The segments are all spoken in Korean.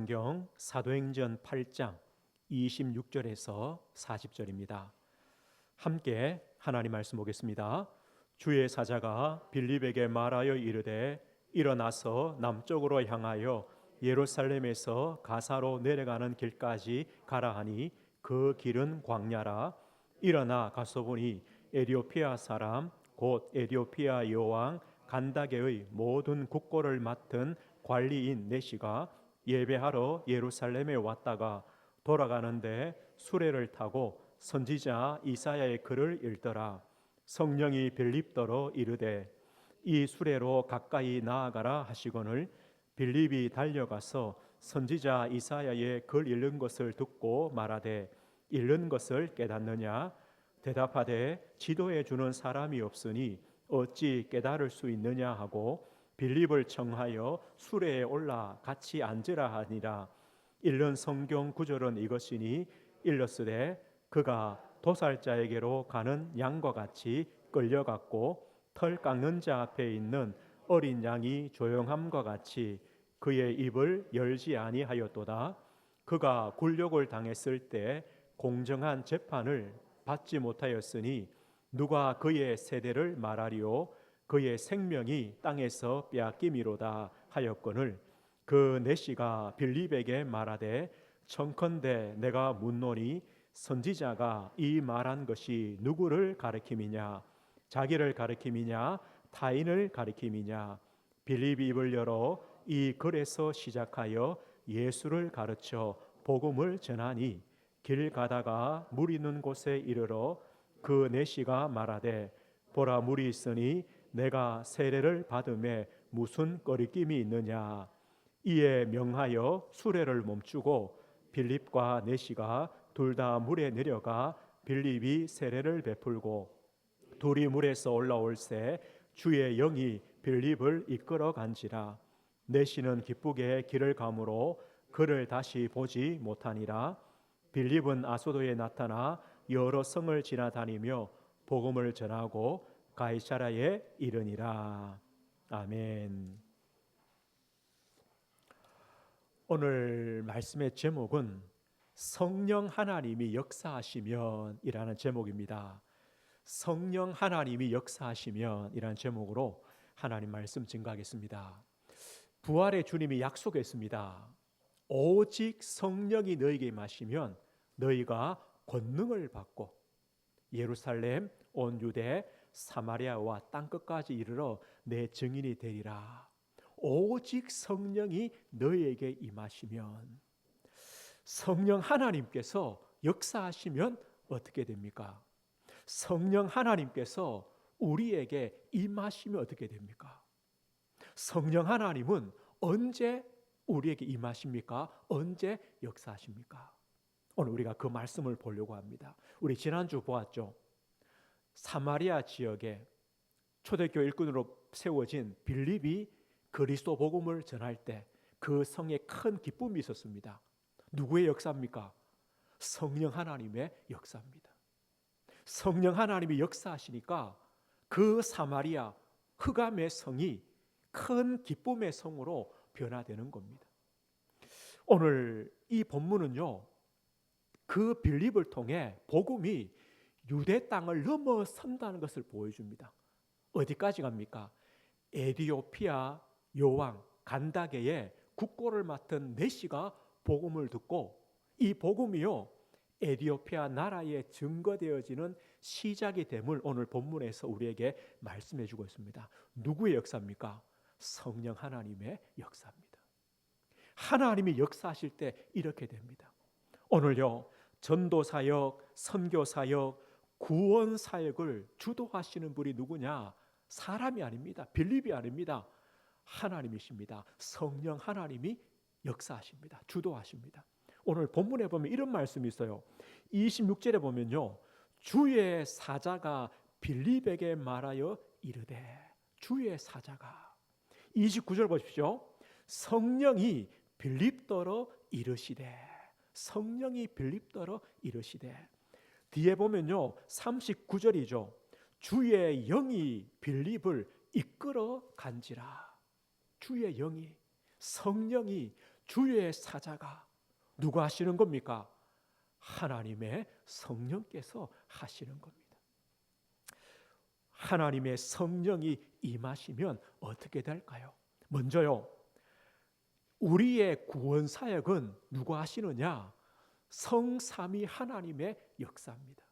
성경 사도행전 8장 26절에서 40절입니다. 함께 하나님 말씀 보겠습니다. 주의 사자가 빌립에게 말하여 이르되 일어나서 남쪽으로 향하여 예루살렘에서 가사로 내려가는 길까지 가라 하니 그 길은 광야라. 일어나 가서 보니 에디오피아 사람 곧 에디오피아 여왕 간다게의 모든 국고를 맡은 관리인 내시가 예배하러 예루살렘에 왔다가 돌아가는데 수레를 타고 선지자 이사야의 글을 읽더라. 성령이 빌립더러 이르되 이 수레로 가까이 나아가라 하시거늘 빌립이 달려가서 선지자 이사야의 글 읽는 것을 듣고 말하되 읽는 것을 깨닫느냐? 대답하되 지도해 주는 사람이 없으니 어찌 깨달을 수 있느냐 하고 빌립을 청하여 수레에 올라 같이 앉으라 하니라. 읽는 성경 구절은 이것이니 일렀으되 그가 도살자에게로 가는 양과 같이 끌려갔고 털 깎는 자 앞에 있는 어린 양이 조용함과 같이 그의 입을 열지 아니하였도다. 그가 굴욕을 당했을 때 공정한 재판을 받지 못하였으니 누가 그의 세대를 말하리요? 그의 생명이 땅에서 빼앗김이로다 하였거늘 그 내시가 빌립에게 말하되 청컨대 내가 묻노니 선지자가 이 말한 것이 누구를 가리킴이냐? 자기를 가리킴이냐? 타인을 가리킴이냐? 빌립이 입을 열어 이 글에서 시작하여 예수를 가르쳐 복음을 전하니 길 가다가 물 있는 곳에 이르러 그 내시가 말하되 보라 물이 있으니 내가 세례를 받음에 무슨 거리낌이 있느냐? 이에 명하여 수레를 멈추고 빌립과 내시가 둘 다 물에 내려가 빌립이 세례를 베풀고 둘이 물에서 올라올새 주의 영이 빌립을 이끌어 간지라. 내시는 기쁘게 길을 가므로 그를 다시 보지 못하니라. 빌립은 아소도에 나타나 여러 성을 지나다니며 복음을 전하고 가이사라에 이르니라. 아멘. 오늘 말씀의 제목은 성령 하나님이 역사하시면 이라는 제목입니다. 성령 하나님이 역사하시면 이라는 제목으로 하나님 말씀 증거하겠습니다. 부활의 주님이 약속했습니다. 오직 성령이 너희에게 임하시면 너희가 권능을 받고 예루살렘 온 유대 사마리아와 땅끝까지 이르러 내 증인이 되리라. 오직 성령이 너희에게 임하시면, 성령 하나님께서 역사하시면 어떻게 됩니까? 성령 하나님께서 우리에게 임하시면 어떻게 됩니까? 성령 하나님은 언제 우리에게 임하십니까? 언제 역사하십니까? 오늘 우리가 그 말씀을 보려고 합니다. 우리 지난주 보았죠. 사마리아 지역에 초대교회 일꾼으로 세워진 빌립이 그리스도 복음을 전할 때 그 성에 큰 기쁨이 있었습니다. 누구의 역사입니까? 성령 하나님의 역사입니다. 성령 하나님이 역사하시니까 그 사마리아 흑암의 성이 큰 기쁨의 성으로 변화되는 겁니다. 오늘 이 본문은요, 그 빌립을 통해 복음이 유대 땅을 넘어선다는 것을 보여줍니다. 어디까지 갑니까? 에디오피아 여왕 간다게의 국고를 맡은 내시가 복음을 듣고 이 복음이요 에디오피아 나라에 증거되어지는 시작이 됨을 오늘 본문에서 우리에게 말씀해 주고 있습니다. 누구의 역사입니까? 성령 하나님의 역사입니다. 하나님이 역사하실 때 이렇게 됩니다. 오늘요 전도사역, 선교사역, 구원사역을 주도하시는 분이 누구냐? 사람이 아닙니다. 빌립이 아닙니다. 하나님이십니다. 성령 하나님이 역사하십니다. 주도하십니다. 오늘 본문에 보면 이런 말씀이 있어요. 26절에 보면요, 주의 사자가 빌립에게 말하여 이르되, 주의 사자가. 29절 보십시오. 성령이 빌립더러 이르시되, 성령이 빌립더러 이르시되. 뒤에 보면요 39절이죠. 주의 영이 빌립을 이끌어 간지라. 주의 영이, 성령이 주의 사자가 누가 하시는 겁니까? 하나님의 성령께서 하시는 겁니다. 하나님의 성령이 임하시면 어떻게 될까요? 먼저요, 우리의 구원 사역은 누가 하시느냐? 성삼위 하나님의 역사입니다.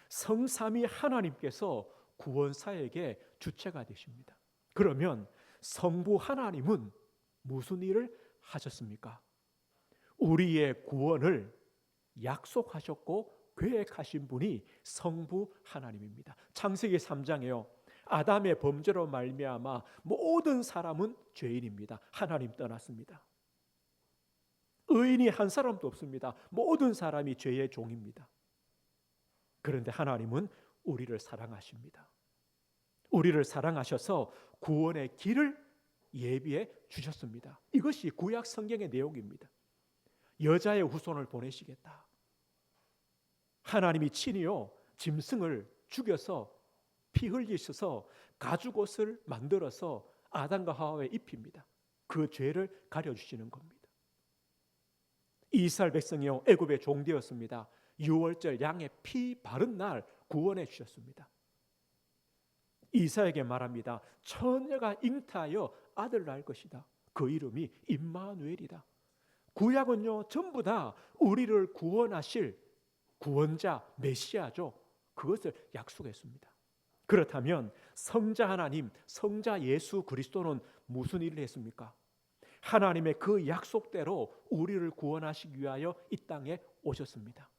성삼위 하나님께서 구원 사역의 주체가 되십니다. 그러면 성부 하나님은 무슨 일을 하셨습니까? 우리의 구원을 약속하셨고 계획하신 분이 성부 하나님입니다. 창세기 3장에요. 아담의 범죄로 말미암아 모든 사람은 죄인입니다. 하나님 떠났습니다. 의인이 한 사람도 없습니다. 모든 사람이 죄의 종입니다. 그런데 하나님은 우리를 사랑하십니다. 우리를 사랑하셔서 구원의 길을 예비해 주셨습니다. 이것이 구약 성경의 내용입니다. 여자의 후손을 보내시겠다. 하나님이 친히요 짐승을 죽여서 피 흘리셔서 가죽옷을 만들어서 아담과 하와에 입힙니다. 그 죄를 가려주시는 겁니다. 이스라엘 백성이요 애굽의 종되었습니다. 유월절 양의 피 바른 날 구원해 주셨습니다. 이사에게 말합니다. 처녀가 잉태하여 아들을 낳을 것이다. 그 이름이 임마누엘이다. 구약은요 전부 다 우리를 구원하실 구원자 메시아죠. 그것을 약속했습니다. 그렇다면 성자 하나님, 성자 예수 그리스도는 무슨 일을 했습니까? 하나님의 그 약속대로 우리를 구원하시기 위하여 이 땅에 오셨습니다.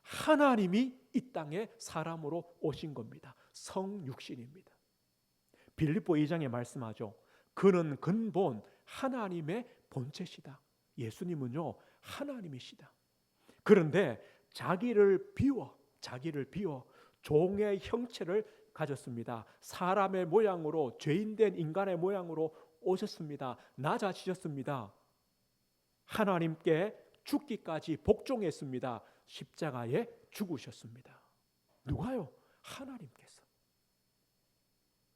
하나님이 이 땅에 사람으로 오신 겁니다. 성육신입니다. 빌립보 2장에 말씀하죠. 그는 근본 하나님의 본체시다. 예수님은요 하나님이시다. 그런데 자기를 비워 종의 형체를 가졌습니다. 사람의 모양으로, 죄인된 인간의 모양으로 오셨습니다. 낮아지셨습니다. 하나님께 죽기까지 복종했습니다. 십자가에 죽으셨습니다. 누가요? 하나님께서.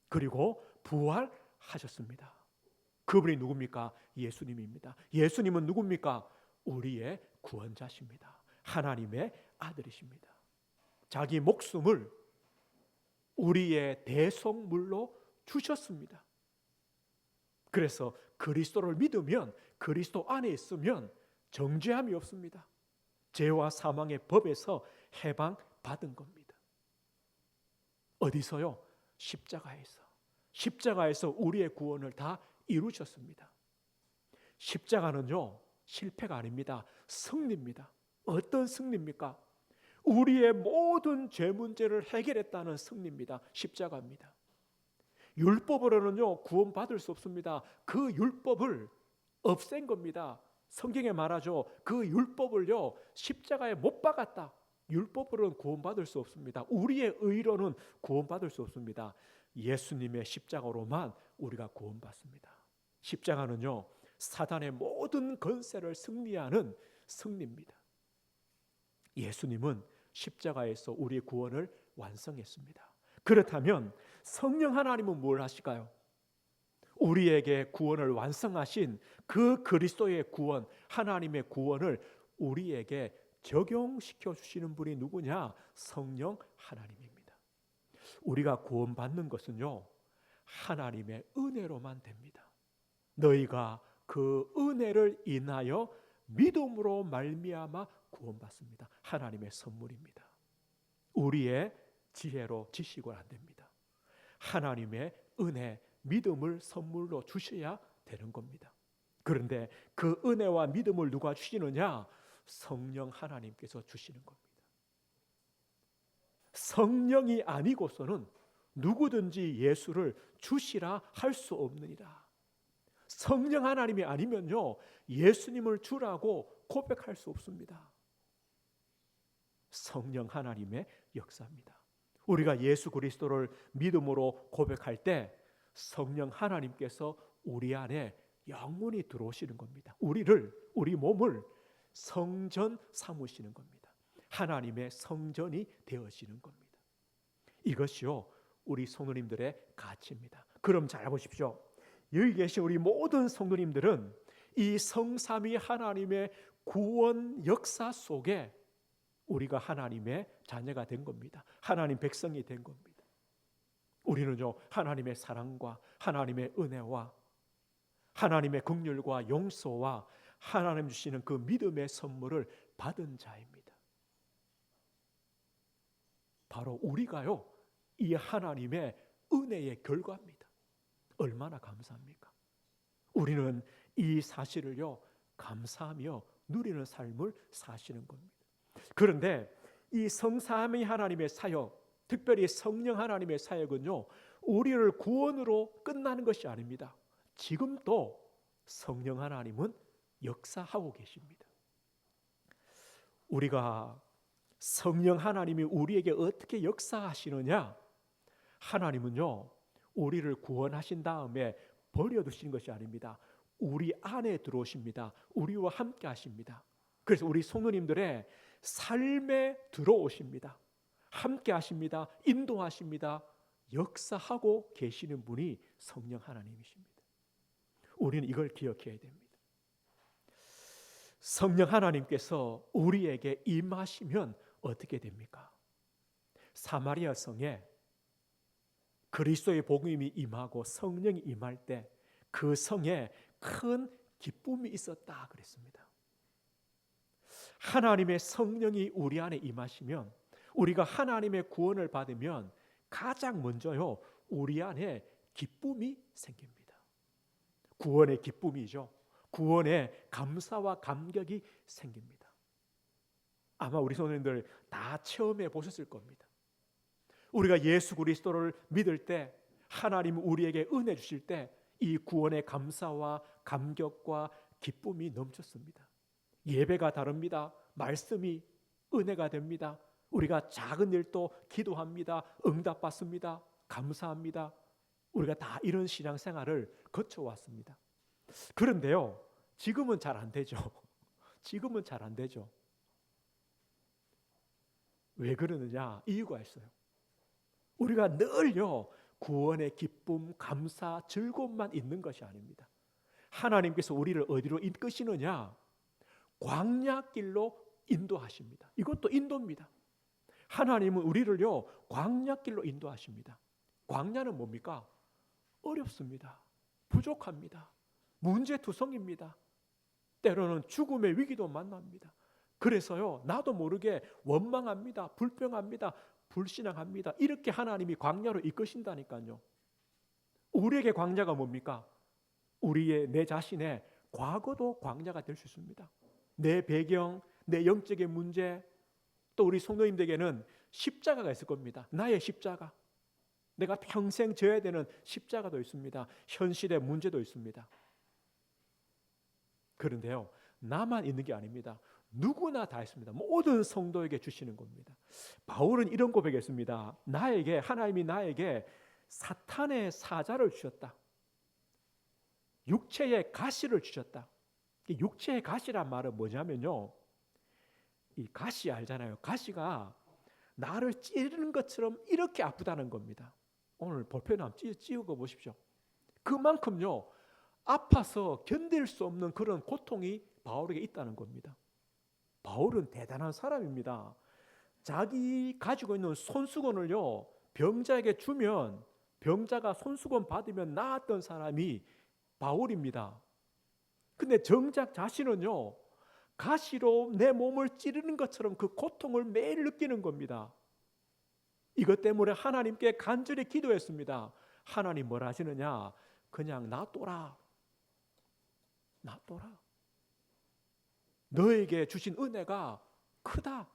그리고 부활하셨습니다. 그분이 누굽니까? 예수님입니다. 예수님은 누굽니까? 우리의 구원자십니다. 하나님의 아들이십니다. 자기 목숨을 우리의 대속물로 주셨습니다. 그래서 그리스도를 믿으면, 그리스도 안에 있으면 정죄함이 없습니다. 죄와 사망의 법에서 해방받은 겁니다. 어디서요? 십자가에서. 십자가에서 우리의 구원을 다 이루셨습니다. 십자가는요 실패가 아닙니다. 승리입니다. 어떤 승리입니까? 우리의 모든 죄 문제를 해결했다는 승리입니다. 십자가입니다. 율법으로는요 구원받을 수 없습니다. 그 율법을 없앤 겁니다. 성경에 말하죠. 그 율법을요 십자가에 못 박았다. 율법으로는 구원받을 수 없습니다. 우리의 의로는 구원받을 수 없습니다. 예수님의 십자가로만 우리가 구원받습니다. 십자가는요 사단의 모든 권세를 승리하는 승리입니다. 예수님은 십자가에서 우리의 구원을 완성했습니다. 그렇다면 성령 하나님은 뭘 하실까요? 우리에게 구원을 완성하신 그 그리스도의 구원, 하나님의 구원을 우리에게 적용시켜 주시는 분이 누구냐? 성령 하나님입니다. 우리가 구원받는 것은요 하나님의 은혜로만 됩니다. 너희가 그 은혜를 인하여 믿음으로 말미암아 구원받습니다. 하나님의 선물입니다. 우리의 지혜로 지식은 안 됩니다. 하나님의 은혜, 믿음을 선물로 주셔야 되는 겁니다. 그런데 그 은혜와 믿음을 누가 주시느냐? 성령 하나님께서 주시는 겁니다. 성령이 아니고서는 누구든지 예수를 주시라 할 수 없느니라. 성령 하나님이 아니면요 예수님을 주라고 고백할 수 없습니다. 성령 하나님의 역사입니다. 우리가 예수 그리스도를 믿음으로 고백할 때 성령 하나님께서 우리 안에 영원히 들어오시는 겁니다. 우리 몸을 성전 삼으시는 겁니다. 하나님의 성전이 되어지는 겁니다. 이것이요 우리 성도님들의 가치입니다. 그럼 잘 보십시오. 여기 계신 우리 모든 성도님들은 이 성삼위 하나님의 구원 역사 속에 우리가 하나님의 자녀가 된 겁니다. 하나님 백성이 된 겁니다. 우리는요, 하나님의 사랑과 하나님의 은혜와 하나님의 긍휼과 용서와 하나님 주시는 그 믿음의 선물을 받은 자입니다. 바로 우리가요, 이 하나님의 은혜의 결과입니다. 얼마나 감사합니까? 우리는 이 사실을요, 감사하며 누리는 삶을 사시는 겁니다. 그런데 이 성삼위 하나님의 사역, 특별히 성령 하나님의 사역은요, 우리를 구원으로 끝나는 것이 아닙니다. 지금도 성령 하나님은 역사하고 계십니다. 우리가 성령 하나님이 우리에게 어떻게 역사하시느냐? 하나님은요, 우리를 구원하신 다음에 버려두신 것이 아닙니다. 우리 안에 들어오십니다. 우리와 함께 하십니다. 그래서 우리 성도님들의 삶에 들어오십니다. 함께 하십니다. 인도하십니다. 역사하고 계시는 분이 성령 하나님이십니다. 우리는 이걸 기억해야 됩니다. 성령 하나님께서 우리에게 임하시면 어떻게 됩니까? 사마리아 성에 그리스도의 복음이 임하고 성령이 임할 때 그 성에 큰 기쁨이 있었다 그랬습니다. 하나님의 성령이 우리 안에 임하시면, 우리가 하나님의 구원을 받으면 가장 먼저요, 우리 안에 기쁨이 생깁니다. 구원의 기쁨이죠. 구원의 감사와 감격이 생깁니다. 아마 우리 성도님들 다 체험해 보셨을 겁니다. 우리가 예수 그리스도를 믿을 때, 하나님 우리에게 은혜 주실 때 이 구원의 감사와 감격과 기쁨이 넘쳤습니다. 예배가 다릅니다. 말씀이 은혜가 됩니다. 우리가 작은 일도 기도합니다. 응답받습니다. 감사합니다. 우리가 다 이런 신앙생활을 거쳐왔습니다. 그런데요, 지금은 잘 안 되죠. 지금은 잘 안 되죠. 왜 그러느냐? 이유가 있어요. 우리가 늘요, 구원의 기쁨, 감사, 즐거움만 있는 것이 아닙니다. 하나님께서 우리를 어디로 이끄시느냐? 광야길로 인도하십니다. 이것도 인도입니다. 하나님은 우리를요, 광야길로 인도하십니다. 광야는 뭡니까? 어렵습니다. 부족합니다. 문제투성입니다. 때로는 죽음의 위기도 만납니다. 그래서요, 나도 모르게 원망합니다. 불평합니다. 불신앙합니다. 이렇게 하나님이 광야로 이끄신다니까요. 우리에게 광야가 뭡니까? 내 자신의 과거도 광야가 될 수 있습니다. 내 배경, 내 영적인 문제, 또 우리 성도님들에게는 십자가가 있을 겁니다. 나의 십자가. 내가 평생 져야 되는 십자가도 있습니다. 현실의 문제도 있습니다. 그런데요, 나만 있는 게 아닙니다. 누구나 다 있습니다. 모든 성도에게 주시는 겁니다. 바울은 이런 고백했습니다. 하나님이 나에게 사탄의 사자를 주셨다. 육체의 가시를 주셨다. 육체의 가시란 말은 뭐냐면요, 이 가시 알잖아요. 가시가 나를 찌르는 것처럼 이렇게 아프다는 겁니다. 오늘 볼펜 한번 찍어 보십시오. 그만큼요, 아파서 견딜 수 없는 그런 고통이 바울에게 있다는 겁니다. 바울은 대단한 사람입니다. 자기 가지고 있는 손수건을요, 병자에게 주면 병자가 손수건 받으면 나았던 사람이 바울입니다. 근데 정작 자신은요, 가시로 내 몸을 찌르는 것처럼 그 고통을 매일 느끼는 겁니다. 이것 때문에 하나님께 간절히 기도했습니다. 하나님 뭐라 하시느냐? 그냥 놔둬라. 놔둬라. 너에게 주신 은혜가 크다.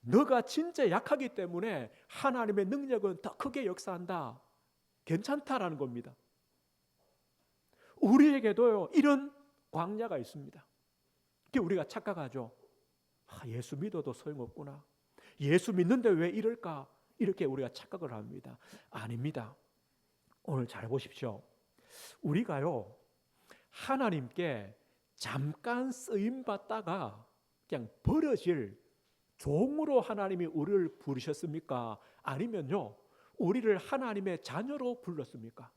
너가 진짜 약하기 때문에 하나님의 능력은 더 크게 역사한다. 괜찮다라는 겁니다. 우리에게도요, 이런 광야가 있습니다. 우리가 착각하죠. 예수 믿어도 소용없구나. 예수 믿는데 왜 이럴까? 이렇게 우리가 착각을 합니다. 아닙니다. 오늘 잘 보십시오. 우리가요, 하나님께 잠깐 쓰임받다가 그냥 버려질 종으로 하나님이 우리를 부르셨습니까? 아니면요, 우리를 하나님의 자녀로 불렀습니까?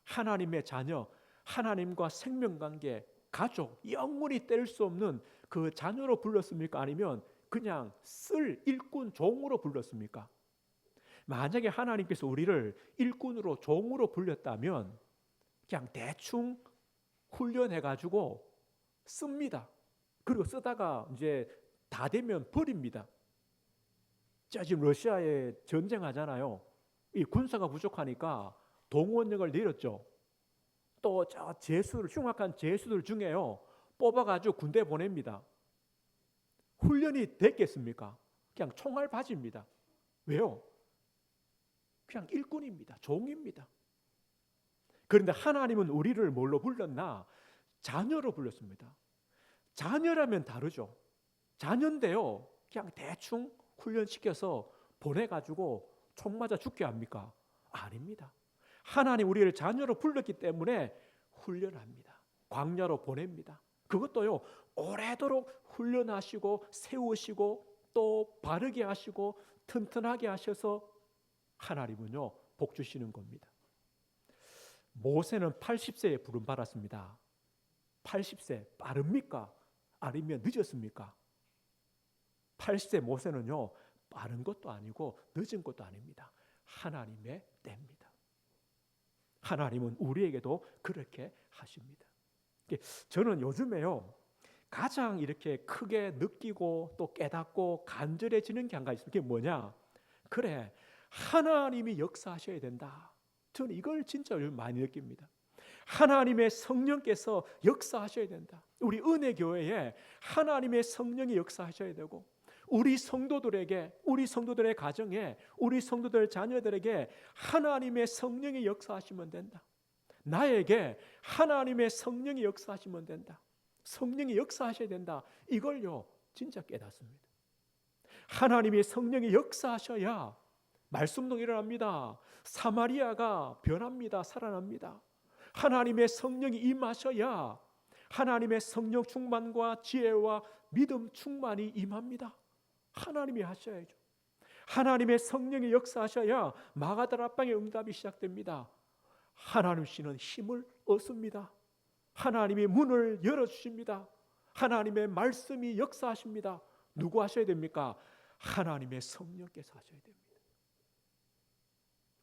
하나님의 자녀, 하나님과 생명관계, 가족, 영원히 뗄 수 없는 그 자녀로 불렀습니까? 아니면 그냥 쓸 일꾼, 종으로 불렀습니까? 만약에 하나님께서 우리를 일꾼으로, 종으로 불렸다면 그냥 대충 훈련해가지고 씁니다. 그리고 쓰다가 이제 다 되면 버립니다. 자, 지금 러시아에 전쟁하잖아요. 이 군사가 부족하니까 동원령을 내렸죠. 또 저 제수를, 흉악한 제수들 중에요, 뽑아가지고 군대 보냅니다. 훈련이 됐겠습니까? 그냥 총알 바지입니다. 왜요? 그냥 일꾼입니다. 종입니다. 그런데 하나님은 우리를 뭘로 불렀나? 자녀로 불렀습니다. 자녀라면 다르죠. 자녀인데요, 그냥 대충 훈련시켜서 보내가지고 총 맞아 죽게 합니까? 아닙니다. 하나님 우리를 자녀로 불렀기 때문에 훈련합니다. 광야로 보냅니다. 그것도요, 오래도록 훈련하시고 세우시고 또 바르게 하시고 튼튼하게 하셔서 하나님은요 복 주시는 겁니다. 모세는 80세에 부름받았습니다. 80세 빠릅니까? 아니면 늦었습니까? 80세 모세는요 빠른 것도 아니고 늦은 것도 아닙니다. 하나님의 때입니다. 하나님은 우리에게도 그렇게 하십니다. 저는 요즘에요 가장 이렇게 크게 느끼고 또 깨닫고 간절해지는 게 한 가지 있습니다. 그게 뭐냐? 그래, 하나님이 역사하셔야 된다. 저는 이걸 진짜 요즘 많이 느낍니다. 하나님의 성령께서 역사하셔야 된다. 우리 은혜교회에 하나님의 성령이 역사하셔야 되고, 우리 성도들에게, 우리 성도들의 가정에, 우리 성도들 자녀들에게 하나님의 성령이 역사하시면 된다. 나에게 하나님의 성령이 역사하시면 된다. 성령이 역사하셔야 된다. 이걸요 진짜 깨닫습니다. 하나님의 성령이 역사하셔야 말씀도 일어납니다. 사마리아가 변합니다. 살아납니다. 하나님의 성령이 임하셔야 하나님의 성령 충만과 지혜와 믿음 충만이 임합니다. 하나님이 하셔야죠. 하나님의 성령이 역사하셔야 마가다락방의 응답이 시작됩니다. 하나님 씨는 힘을 얻습니다. 하나님이 문을 열어주십니다. 하나님의 말씀이 역사하십니다. 누구 하셔야 됩니까? 하나님의 성령께서 하셔야 됩니다.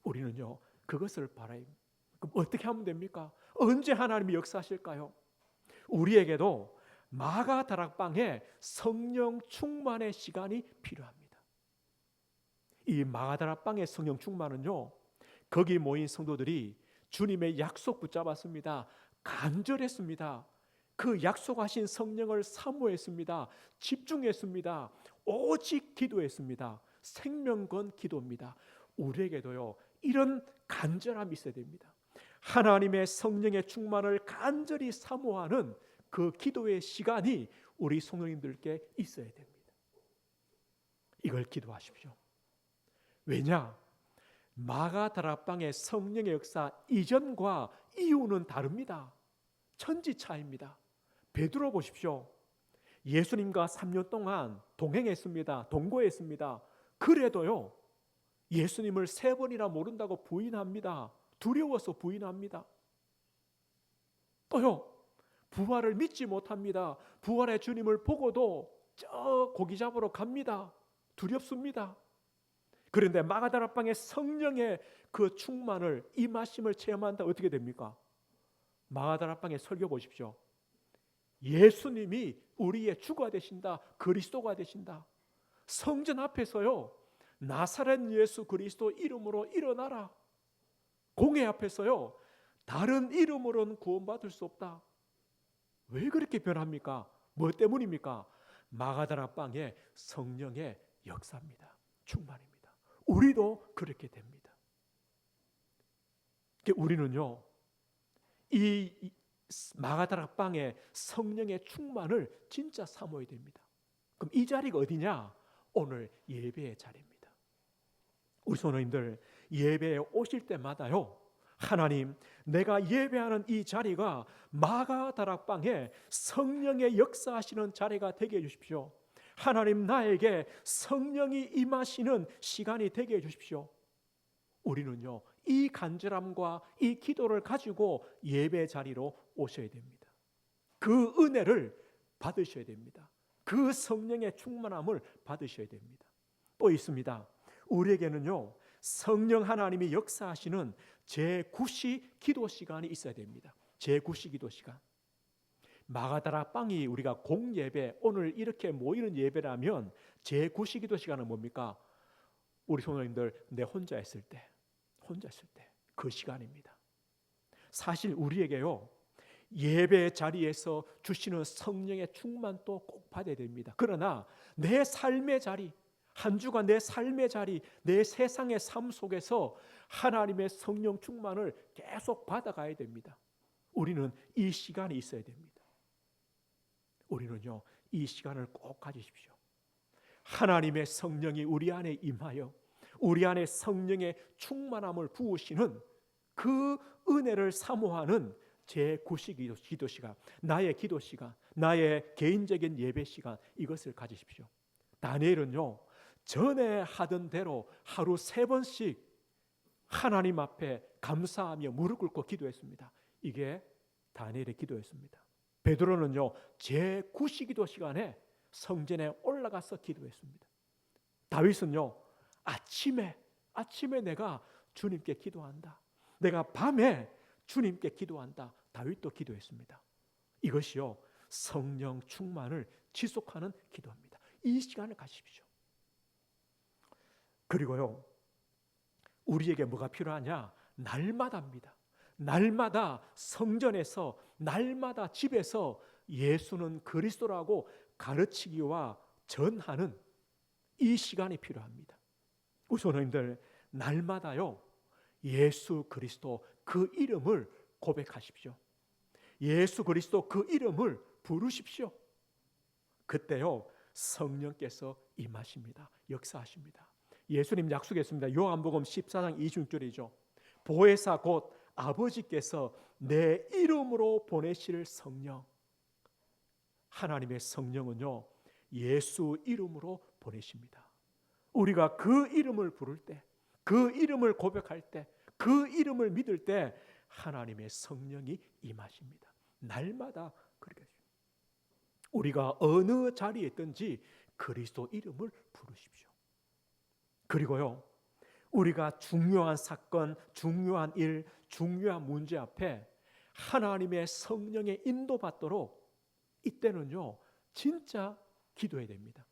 우리는요 그것을 바라야 합니다. 그럼 어떻게 하면 됩니까? 언제 하나님이 역사하실까요? 우리에게도 마가다락방에 성령 충만의 시간이 필요합니다. 이 마가다락방의 성령 충만은요 거기 모인 성도들이 주님의 약속 붙잡았습니다. 간절했습니다. 그 약속하신 성령을 사모했습니다. 집중했습니다. 오직 기도했습니다. 생명 건 기도입니다. 우리에게도요 이런 간절함이 있어야 됩니다. 하나님의 성령의 충만을 간절히 사모하는 그 기도의 시간이 우리 성도님들께 있어야 됩니다. 이걸 기도하십시오. 왜냐? 마가다락방의 성령의 역사 이전과 이후는 다릅니다. 천지차이입니다. 베드로 보십시오. 예수님과 3년 동안 동행했습니다. 동거했습니다. 그래도요 예수님을 3번이나 모른다고 부인합니다. 두려워서 부인합니다. 또요 부활을 믿지 못합니다. 부활의 주님을 보고도 저 고기 잡으러 갑니다. 두렵습니다. 그런데 마가다락방의 성령의 그 충만을, 임하심을 체험한다. 어떻게 됩니까? 마가다락방의 설교 보십시오. 예수님이 우리의 주가 되신다. 그리스도가 되신다. 성전 앞에서요 나사렛 예수 그리스도 이름으로 일어나라. 공회 앞에서요 다른 이름으로는 구원받을 수 없다. 왜 그렇게 변합니까? 뭐 때문입니까? 마가다락방의 성령의 역사입니다. 충만입니다. 우리도 그렇게 됩니다. 우리는요 이 마가다락방의 성령의 충만을 진짜 사모해야 됩니다. 그럼 이 자리가 어디냐? 오늘 예배의 자리입니다. 우리 성도님들 예배에 오실 때마다요 하나님, 내가 예배하는 이 자리가 마가다락방에 성령의 역사하시는 자리가 되게 해주십시오. 하나님, 나에게 성령이 임하시는 시간이 되게 해주십시오. 우리는요 이 간절함과 이 기도를 가지고 예배 자리로 오셔야 됩니다. 그 은혜를 받으셔야 됩니다. 그 성령의 충만함을 받으셔야 됩니다. 또 있습니다. 우리에게는요, 성령 하나님이 역사하시는 제9시 기도 시간이 있어야 됩니다. 제9시 기도 시간. 마가다라 빵이 우리가 공예배, 오늘 이렇게 모이는 예배라면 제9시 기도 시간은 뭡니까? 우리 성도님들, 내 혼자 있을 때 그 시간입니다. 사실 우리에게요, 예배 자리에서 주시는 성령의 충만도 꼭 받아야 됩니다. 그러나 내 삶의 자리, 한 주간 내 삶의 자리, 내 세상의 삶 속에서 하나님의 성령 충만을 계속 받아가야 됩니다. 우리는 이 시간이 있어야 됩니다. 우리는요, 이 시간을 꼭 가지십시오. 하나님의 성령이 우리 안에 임하여 우리 안에 성령의 충만함을 부으시는 그 은혜를 사모하는 제9시 기도 시간, 나의 기도 시간, 나의 개인적인 예배 시간, 이것을 가지십시오. 다니엘은요, 전에 하던 대로 하루 3번씩 하나님 앞에 감사하며 무릎 꿇고 기도했습니다. 이게 다니엘의 기도였습니다. 베드로는요, 제9시 기도 시간에 성전에 올라가서 기도했습니다. 다윗은요, 아침에 내가 주님께 기도한다. 내가 밤에 주님께 기도한다. 다윗도 기도했습니다. 이것이요, 성령 충만을 지속하는 기도입니다. 이 시간을 가지십시오. 그리고요, 우리에게 뭐가 필요하냐? 날마다입니다. 날마다 성전에서, 날마다 집에서 예수는 그리스도라고 가르치기와 전하는 이 시간이 필요합니다. 우리 성도님들, 날마다요, 예수 그리스도 그 이름을 고백하십시오. 예수 그리스도 그 이름을 부르십시오. 그때요, 성령께서 임하십니다. 역사하십니다. 예수님 약속했습니다. 요한복음 14장 26절이죠. 보혜사 곧 아버지께서 내 이름으로 보내실 성령. 하나님의 성령은요, 예수 이름으로 보내십니다. 우리가 그 이름을 부를 때, 그 이름을 고백할 때, 그 이름을 믿을 때 하나님의 성령이 임하십니다. 날마다 그렇게 하십니다. 우리가 어느 자리에 있든지 그리스도 이름을 부르십시오. 그리고요, 우리가 중요한 사건, 중요한 일, 중요한 문제 앞에 하나님의 성령의 인도받도록 이때는요, 진짜 기도해야 됩니다.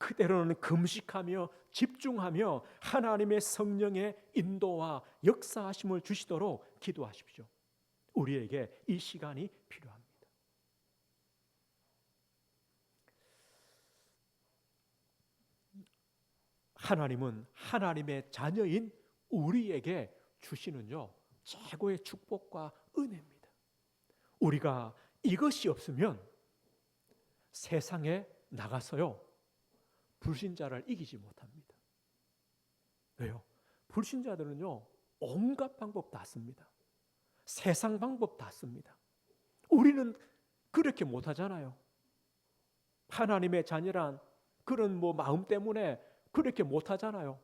그때로는 금식하며 집중하며 하나님의 성령의 인도와 역사하심을 주시도록 기도하십시오. 우리에게 이 시간이 필요합니다. 하나님은 하나님의 자녀인 우리에게 주시는요, 최고의 축복과 은혜입니다. 우리가 이것이 없으면 세상에 나가서요, 불신자를 이기지 못합니다. 왜요? 불신자들은요, 온갖 방법 다 씁니다. 세상 방법 다 씁니다. 우리는 그렇게 못하잖아요. 하나님의 자녀란 그런 마음 때문에 그렇게 못하잖아요.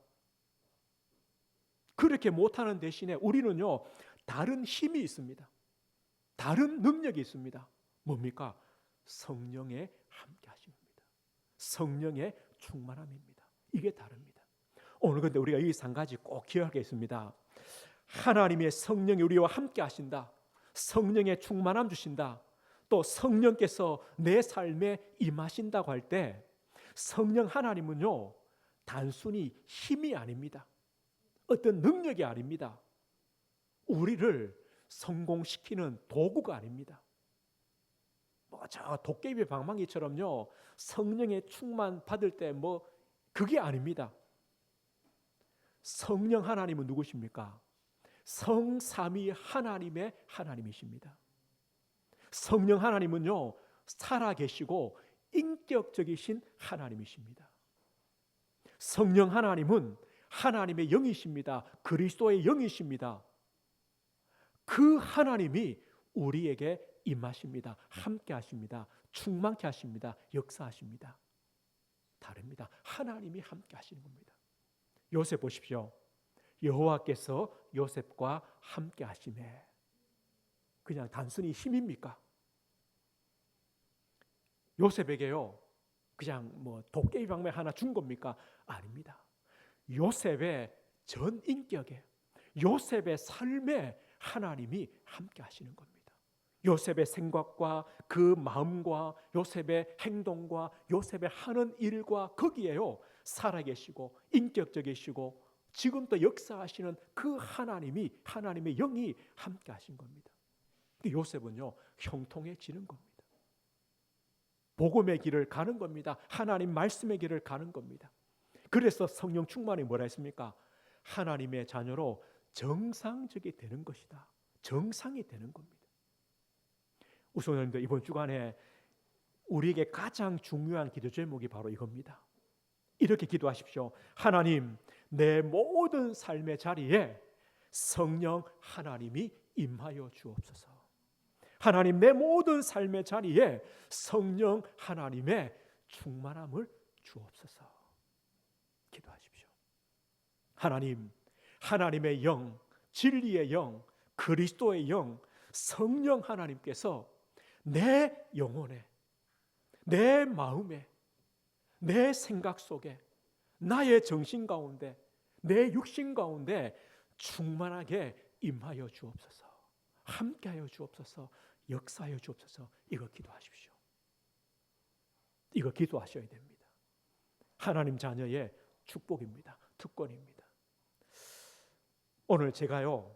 그렇게 못하는 대신에 우리는요, 다른 힘이 있습니다. 다른 능력이 있습니다. 뭡니까? 성령의 함께 하심입니다. 성령의 충만함입니다. 이게 다릅니다. 오늘 근데 우리가 이 3가지 꼭 기억하겠습니다. 하나님의 성령이 우리와 함께 하신다. 성령의 충만함 주신다. 또 성령께서 내 삶에 임하신다고 할 때 성령 하나님은요, 단순히 힘이 아닙니다. 어떤 능력이 아닙니다. 우리를 성공시키는 도구가 아닙니다. 저 도깨비 방망이처럼요, 성령의 충만 받을 때 그게 아닙니다. 성령 하나님은 누구십니까? 성삼위 하나님의 하나님이십니다. 성령 하나님은요, 살아계시고 인격적이신 하나님이십니다. 성령 하나님은 하나님의 영이십니다. 그리스도의 영이십니다. 그 하나님이 우리에게 임하십니다. 함께 하십니다. 충만케 하십니다. 역사하십니다. 다릅니다. 하나님이 함께 하시는 겁니다. 요셉 보십시오. 여호와께서 요셉과 함께 하시매. 그냥 단순히 힘입니까? 요셉에게요 그냥 뭐 도깨비 방망이 하나 준 겁니까? 아닙니다. 요셉의 전 인격에, 요셉의 삶에 하나님이 함께 하시는 겁니다. 요셉의 생각과 그 마음과 요셉의 행동과 요셉의 하는 일과 거기에요 살아계시고 인격적이시고 지금도 역사하시는 그 하나님의 영이 함께 하신 겁니다. 요셉은요 형통해지는 겁니다. 복음의 길을 가는 겁니다. 하나님 말씀의 길을 가는 겁니다. 그래서 성령 충만이 뭐라 했습니까? 하나님의 자녀로 정상적이 되는 것이다. 정상이 되는 겁니다. 우선 여러분들 이번 주간에 우리에게 가장 중요한 기도 제목이 바로 이겁니다. 이렇게 기도하십시오. 하나님, 내 모든 삶의 자리에 성령 하나님이 임하여 주옵소서. 하나님, 내 모든 삶의 자리에 성령 하나님의 충만함을 주옵소서. 기도하십시오. 하나님, 하나님의 영, 진리의 영, 그리스도의 영, 성령 하나님께서 내 영혼에, 내 마음에, 내 생각 속에, 나의 정신 가운데, 내 육신 가운데 충만하게 임하여 주옵소서. 함께하여 주옵소서. 역사하여 주옵소서. 이거 기도하십시오. 이거 기도하셔야 됩니다. 하나님 자녀의 축복입니다. 특권입니다. 오늘 제가요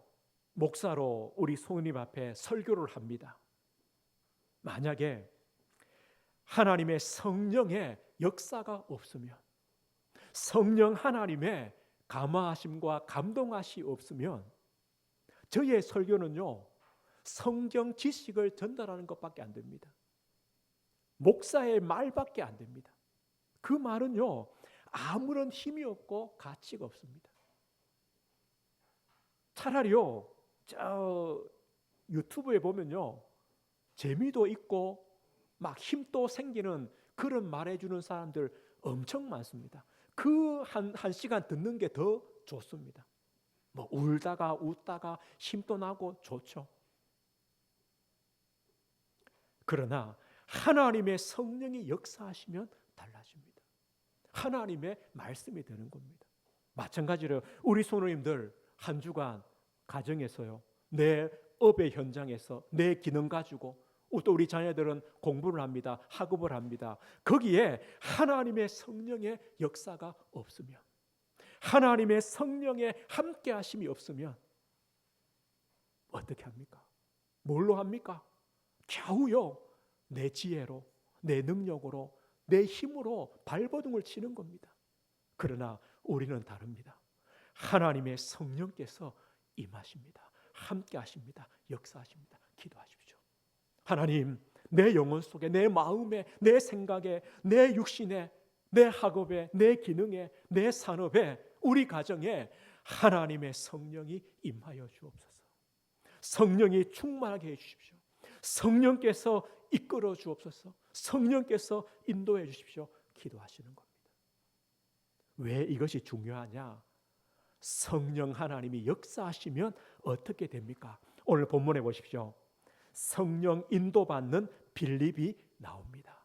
목사로 우리 성도님 앞에 설교를 합니다. 만약에 하나님의 성령의 역사가 없으면, 성령 하나님의 감화하심과 감동하심이 없으면 저의 설교는요 성경 지식을 전달하는 것밖에 안 됩니다. 목사의 말밖에 안 됩니다. 그 말은요 아무런 힘이 없고 가치가 없습니다. 차라리요 저 유튜브에 보면요 재미도 있고 막 힘도 생기는 그런 말해주는 사람들 엄청 많습니다. 그 한 시간 듣는 게 더 좋습니다. 뭐 울다가 웃다가 힘도 나고 좋죠. 그러나 하나님의 성령이 역사하시면 달라집니다. 하나님의 말씀이 되는 겁니다. 마찬가지로 우리 성도님들 한 주간 가정에서요 내 업의 현장에서 내 기능 가지고 또 우리 자녀들은 공부를 합니다. 학업을 합니다. 거기에 하나님의 성령의 역사가 없으면, 하나님의 성령의 함께 하심이 없으면 어떻게 합니까? 뭘로 합니까? 겨우요 내 지혜로, 내 능력으로, 내 힘으로 발버둥을 치는 겁니다. 그러나 우리는 다릅니다. 하나님의 성령께서 임하십니다. 함께 하십니다. 역사하십니다. 기도하십시오. 하나님, 내 영혼 속에, 내 마음에, 내 생각에, 내 육신에, 내 학업에, 내 기능에, 내 산업에, 우리 가정에 하나님의 성령이 임하여 주옵소서. 성령이 충만하게 해주십시오. 성령께서 이끌어 주옵소서. 성령께서 인도해 주십시오. 기도하시는 겁니다. 왜 이것이 중요하냐? 성령 하나님이 역사하시면 어떻게 됩니까? 오늘 본문에 보십시오. 성령 인도받는 빌립이 나옵니다.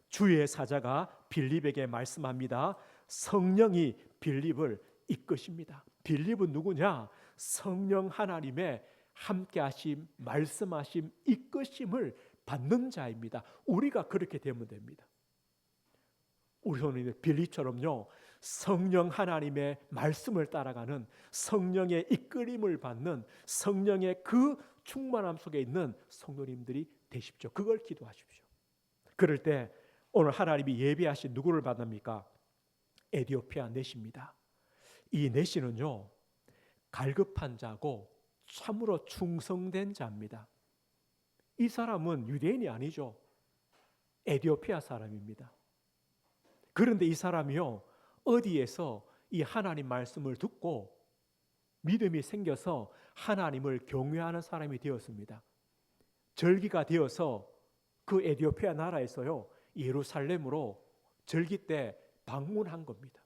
주의 사자가 빌립에게 말씀합니다. 성령이 빌립을 이끄십니다. 빌립은 누구냐? 성령 하나님의 함께하심, 말씀하심, 이끄심을 받는 자입니다. 우리가 그렇게 되면 됩니다. 우리 성도님들 빌립처럼요 성령 하나님의 말씀을 따라가는, 성령의 이끌림을 받는, 성령의 그 충만함 속에 있는 성도님들이 되십시오. 그걸 기도하십시오. 그럴 때 오늘 하나님이 예비하신 누구를 만납니까? 에디오피아 넷입니다. 이 넷이는요 갈급한 자고 참으로 충성된 자입니다. 이 사람은 유대인이 아니죠. 에디오피아 사람입니다. 그런데 이 사람이요 어디에서 이 하나님 말씀을 듣고 믿음이 생겨서 하나님을 경외하는 사람이 되었습니다. 절기가 되어서 그 에디오피아 나라에서요 예루살렘으로 절기 때 방문한 겁니다.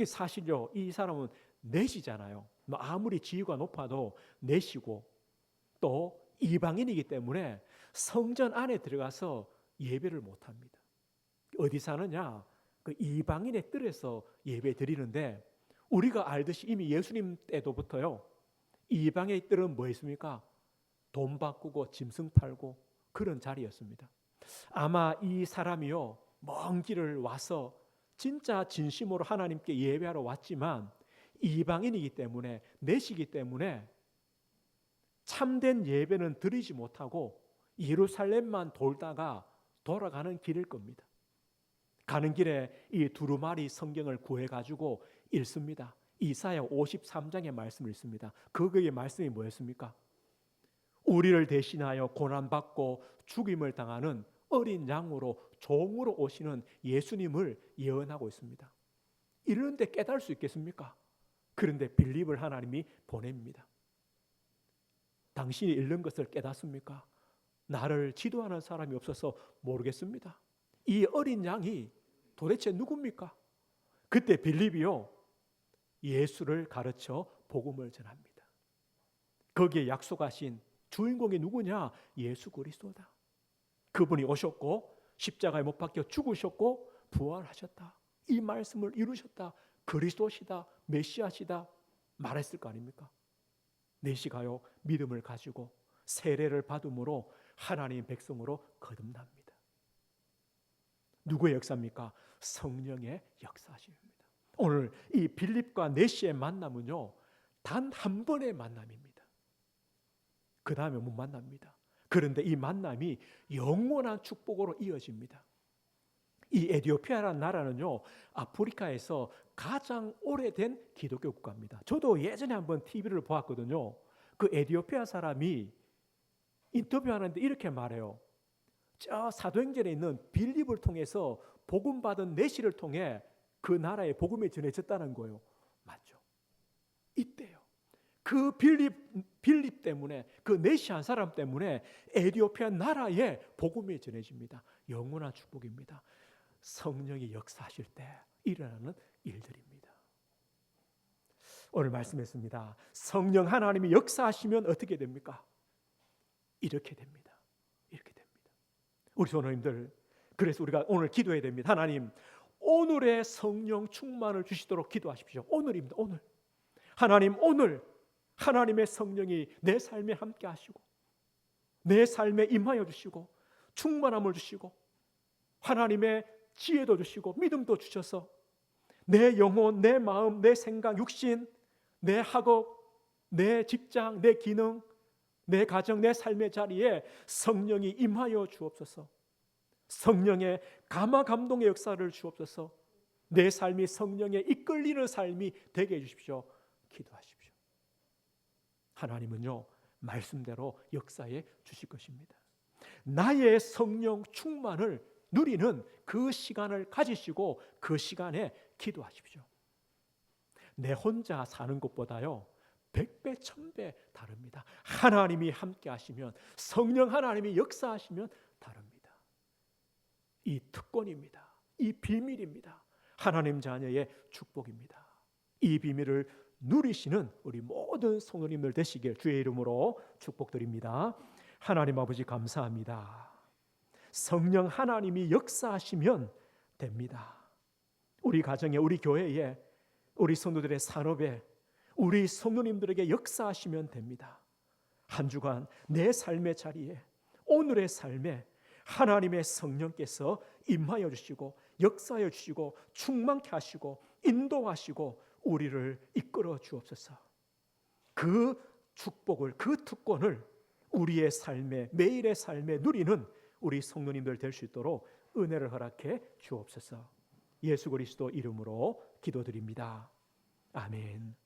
사실요, 이 사람은 넷이잖아요. 아무리 지위가 높아도 넷이고 또 이방인이기 때문에 성전 안에 들어가서 예배를 못합니다. 어디 사느냐? 그 이방인의 뜰에서 예배 드리는데, 우리가 알듯이 이미 예수님 때도부터요, 이방의 뜰은 뭐였습니까? 돈 바꾸고 짐승 팔고 그런 자리였습니다. 아마 이 사람이요, 먼 길을 와서 진짜 진심으로 하나님께 예배하러 왔지만 이방인이기 때문에, 넷이기 때문에 참된 예배는 드리지 못하고 예루살렘만 돌다가 돌아가는 길일 겁니다. 가는 길에 이 두루마리 성경을 구해가지고 읽습니다. 이사야 53장의 말씀을 읽습니다. 거기에 말씀이 뭐였습니까? 우리를 대신하여 고난받고 죽임을 당하는 어린 양으로 종으로 오시는 예수님을 예언하고 있습니다. 이런데 깨달을 수 있겠습니까? 그런데 빌립을 하나님이 보냅니다. 당신이 읽는 것을 깨닫습니까? 나를 지도하는 사람이 없어서 모르겠습니다. 이 어린 양이 도대체 누굽니까? 그때 빌립이요, 예수를 가르쳐 복음을 전합니다. 거기에 약속하신 주인공이 누구냐? 예수 그리스도다. 그분이 오셨고 십자가에 못 박혀 죽으셨고 부활하셨다. 이 말씀을 이루셨다. 그리스도시다, 메시아시다 말했을 거 아닙니까? 내시가요, 믿음을 가지고 세례를 받음으로 하나님의 백성으로 거듭납니다. 누구의 역사입니까? 성령의 역사십니다. 오늘 이 빌립과 내시의 만남은요, 단 한 번의 만남입니다. 그 다음에 못 만납니다. 그런데 이 만남이 영원한 축복으로 이어집니다. 이 에티오피아라는 나라는요, 아프리카에서 가장 오래된 기독교 국가입니다. 저도 예전에 한번 TV를 보았거든요. 그 에티오피아 사람이 인터뷰하는데 이렇게 말해요. 저 사도행전에 있는 빌립을 통해서 복음받은 내시를 통해 그 나라에 복음이 전해졌다는 거예요. 맞죠? 이때요. 그 빌립 때문에, 그 내시 한 사람 때문에 에티오피아 나라에 복음이 전해집니다. 영원한 축복입니다. 성령이 역사하실 때 일어나는 일들입니다. 오늘 말씀했습니다. 성령 하나님이 역사하시면 어떻게 됩니까? 이렇게 됩니다. 이렇게 됩니다. 우리 성도님들, 그래서 우리가 오늘 기도해야 됩니다. 하나님, 오늘의 성령 충만을 주시도록 기도하십시오. 오늘입니다. 오늘. 하나님, 오늘 하나님의 성령이 내 삶에 함께 하시고 내 삶에 임하여 주시고 충만함을 주시고 하나님의 지혜도 주시고 믿음도 주셔서 내 영혼, 내 마음, 내 생각, 육신, 내 학업, 내 직장, 내 기능, 내 가정, 내 삶의 자리에 성령이 임하여 주옵소서. 성령의 감화 감동의 역사를 주옵소서. 내 삶이 성령에 이끌리는 삶이 되게 해주십시오. 기도하십시오. 하나님은요, 말씀대로 역사해 주실 것입니다. 나의 성령 충만을 누리는 그 시간을 가지시고 그 시간에 기도하십시오. 내 혼자 사는 것보다요 100배, 1000배 다릅니다. 하나님이 함께 하시면, 성령 하나님이 역사하시면 다릅니다. 이 특권입니다. 이 비밀입니다. 하나님 자녀의 축복입니다. 이 비밀을 누리시는 우리 모든 성도님들 되시길 주의 이름으로 축복드립니다. 하나님 아버지 감사합니다. 성령 하나님이 역사하시면 됩니다. 우리 가정에, 우리 교회에, 우리 성도들의 산업에, 우리 성도님들에게 역사하시면 됩니다. 한 주간 내 삶의 자리에, 오늘의 삶에 하나님의 성령께서 임하여 주시고 역사하여 주시고 충만케 하시고 인도하시고 우리를 이끌어 주옵소서. 그 축복을, 그 특권을 우리의 삶에, 매일의 삶에 누리는 우리 성도님들 될 수 있도록 은혜를 허락해 주옵소서. 예수 그리스도 이름으로 기도드립니다. 아멘.